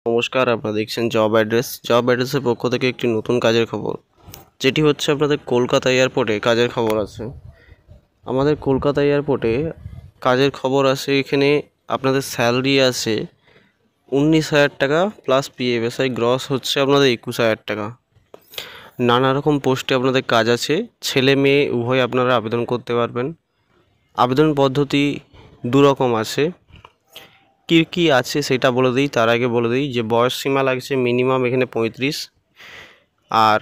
নমস্কার, আপনারা দেখছেন জব অ্যাড্রেসের পক্ষ থেকে একটি নতুন কাজের খবর, যেটি হচ্ছে আপনাদের কলকাতা এয়ারপোর্টে কাজের খবর আছে। আমাদের কলকাতা এয়ারপোর্টে কাজের খবর আছে। এখানে আপনাদের স্যালারি আছে 19,000 টাকা প্লাস PF গ্রস হচ্ছে আপনাদের 21,000 টাকা। নানা রকম পোস্টে আপনাদের কাজ আছে, ছেলে মেয়ে উভয় আপনারা আবেদন করতে পারবেন। আবেদন পদ্ধতি দুরকম আছে। কী আছে সেটা বলে দিই। তার আগে বলে দিই যে বয়স সীমা লাগছে মিনিমাম এখানে 35, আর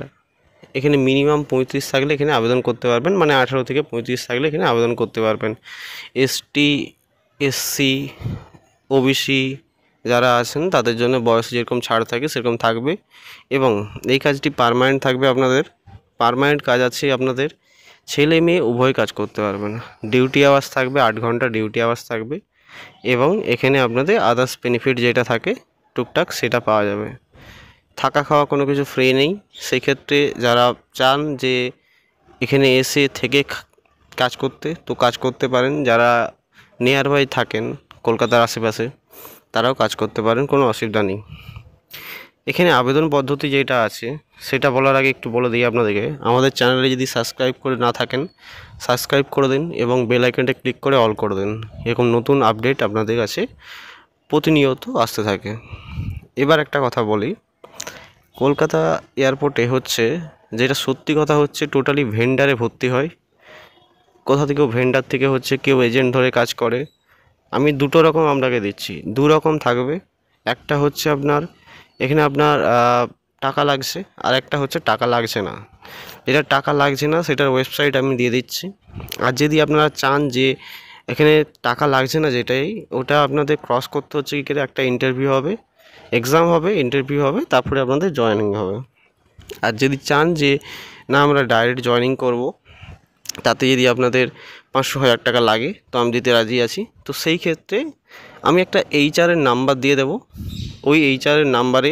এখানে মিনিমাম 35 থাকলে এখানে আবেদন করতে পারবেন, মানে 18 থেকে 35 থাকলে এখানে আবেদন করতে পারবেন। ST SC OBC যারা আছেন তাদের জন্য বয়সে যেরকম ছাড় থাকে সেরকম থাকবে, এবং এই কাজটি পার্মানেন্ট থাকবে। আপনাদের পার্মানেন্ট কাজ আছে, আপনাদের ছেলে মেয়ে উভয় কাজ করতে পারবেন। ডিউটি আওয়ার্স থাকবে 8 ঘন্টা ডিউটি আওয়ার্স থাকবে, এবং এখানে আপনাদের আদার্স বেনিফিট যেটা থাকে টুকটাক সেটা পাওয়া যাবে। থাকা খাওয়া কোনো কিছু ফ্রি নেই। সেক্ষেত্রে যারা চান যে এখানে এসে থেকে কাজ করতে, তো কাজ করতে পারেন। যারা নিয়ার বাই থাকেন কলকাতার আশেপাশে তারাও কাজ করতে পারেন, কোনো অসুবিধা নেই। এখানে আবেদন পদ্ধতি যেটা আছে সেটা বলার আগে একটু বলে দিই আপনাদেরকে, আমাদের চ্যানেলে যদি সাবস্ক্রাইব করে না থাকেন সাবস্ক্রাইব করে দিন এবং বেল আইকনটা ক্লিক করে অল করে দিন। এরকম নতুন আপডেট আপনাদের কাছে প্রতিনিয়ত আসতে থাকে। এবার একটা কথা বলি, কলকাতা এয়ারপোর্টে হচ্ছে যেটা সত্যি কথা হচ্ছে টোটালি ভেন্ডারে ভর্তি হয়। কোথা থেকেও ভেন্ডার থেকে হচ্ছে, কেউ এজেন্ট ধরে কাজ করে। আমি দুটো রকম আপনাকে দিচ্ছি, দু রকম থাকবে। একটা হচ্ছে আপনার এখানে আপনার টাকা লাগছে, আর একটা হচ্ছে টাকা লাগছে না। যেটা টাকা লাগছে না সেটার ওয়েবসাইট আমি দিয়ে দিচ্ছি। আর যদি আপনারা চান যে এখানে টাকা লাগছে না যেটাই, ওটা আপনাদের ক্রস করতে হচ্ছে কী করে, একটা ইন্টারভিউ হবে, এক্সাম হবে, ইন্টারভিউ হবে, তারপরে আপনাদের জয়েনিং হবে। আর যদি চান যে না আমরা ডাইরেক্ট জয়েনিং করব, তাতে যদি আপনাদের 500,000 টাকা লাগে তো আমি দিতে রাজি আছি। তো সেই ক্ষেত্রে আমি একটা HR নাম্বার দিয়ে দেবো। ওই HR নাম্বারে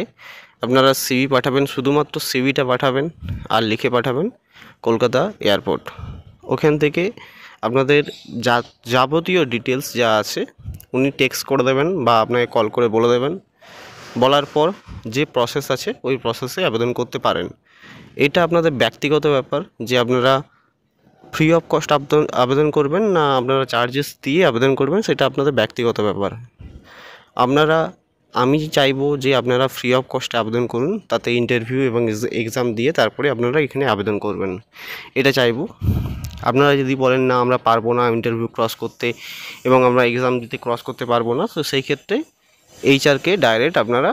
আপনারা CV পাঠাবেন, শুধুমাত্র CVটা পাঠাবেন আর লিখে পাঠাবেন কলকাতা এয়ারপোর্ট। ওখান থেকে আপনাদের যাবতীয় ডিটেলস যা আছে উনি টেক্সট করে দেবেন বা আপনাকে কল করে বলে দেবেন। বলার পর যে প্রসেস আছে ওই প্রসেসে আবেদন করতে পারেন। এটা আপনাদের ব্যক্তিগত ব্যাপার যে আপনারা ফ্রি অফ কস্ট আবেদন করবেন না আপনারা চার্জেস দিয়ে আবেদন করবেন, সেটা আপনাদের ব্যক্তিগত ব্যাপার। আমি চাইবো যে আপনারা ফ্রি অফ কস্টে আবেদন করুন, তাতে ইন্টারভিউ এবং এক্সাম দিয়ে তারপরে আপনারা এখানে আবেদন করবেন, এটা চাইবো। আপনারা যদি বলেন না আমরা পারবো না ইন্টারভিউ ক্রস করতে এবং আমরা এক্সাম দিতে ক্রস করতে পারবো না, তো সেই ক্ষেত্রে HRকে ডাইরেক্ট আপনারা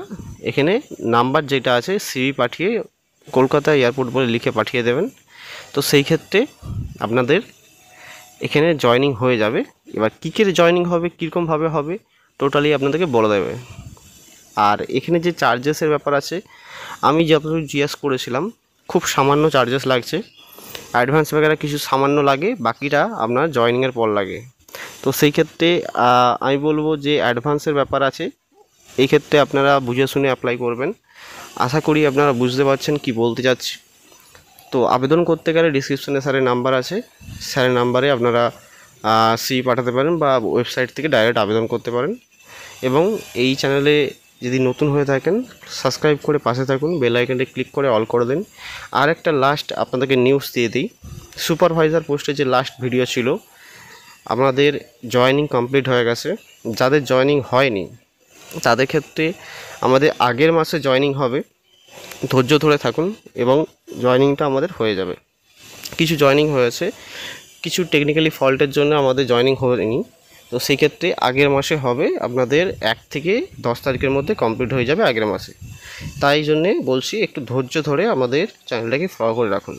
এখানে নাম্বার যেটা আছে CV পাঠিয়ে কলকাতা এয়ারপোর্ট বলে লিখে পাঠিয়ে দেবেন। তো সেই ক্ষেত্রে আপনাদের এখানে জয়েনিং হয়ে যাবে। এবার কী করে জয়েনিং হবে, কীরকমভাবে হবে, টোটালি আপনাদেরকে বলে দেবে। আর এখানে যে চার্জেসের ব্যাপার আছে, আমি যতটুকু জিজ্ঞেস করেছিলাম খুব সামান্য চার্জেস লাগছে। অ্যাডভান্স বগেরা কিছু সামান্য লাগে, বাকিটা আপনার জয়েনিংয়ের পর লাগে। তো সেই ক্ষেত্রে আমি বলবো যে অ্যাডভান্সের ব্যাপার আছে, এই ক্ষেত্রে আপনারা বুঝে শুনে অ্যাপ্লাই করবেন। আশা করি আপনারা বুঝতে পারছেন কি বলতে চাচ্ছি। তো আবেদন করতে গেলে ডিসক্রিপশনে স্যারের নাম্বার আছে, স্যারের নাম্বারে আপনারা CV পাঠাতে পারেন বা ওয়েবসাইট থেকে ডাইরেক্ট আবেদন করতে পারেন। এবং এই চ্যানেলে যদি নতুন হয়ে থাকেন সাবস্ক্রাইব করে পাশে থাকুন, বেল আইকনটা ক্লিক করে অল করে দিন। আর একটা লাস্ট আপনাদেরকে নিউজ দিয়ে দিই, সুপারভাইজার পোস্টে যে লাস্ট ভিডিও ছিল আপনাদের জয়েনিং কমপ্লিট হয়ে গেছে। যাদের জয়েনিং হয়নি তাদের ক্ষেত্রে আমাদের আগের মাসে জয়েনিং হবে, ধৈর্য ধরে থাকুন এবং জয়েনিংটা আমাদের হয়ে যাবে। কিছু জয়েনিং হয়েছে, কিছু টেকনিক্যালি ফল্টের জন্য আমাদের জয়েনিং হয়নি, তো সেই ক্ষেত্রে আগের মাসে হবে। আপনাদের 1 থেকে 10 তারিখের মধ্যে কমপ্লিট হয়ে যাবে আগের মাসে। তাই জন্যে বলছি একটু ধৈর্য ধরে আমাদের চ্যানেলটাকে ফলো করে রাখুন।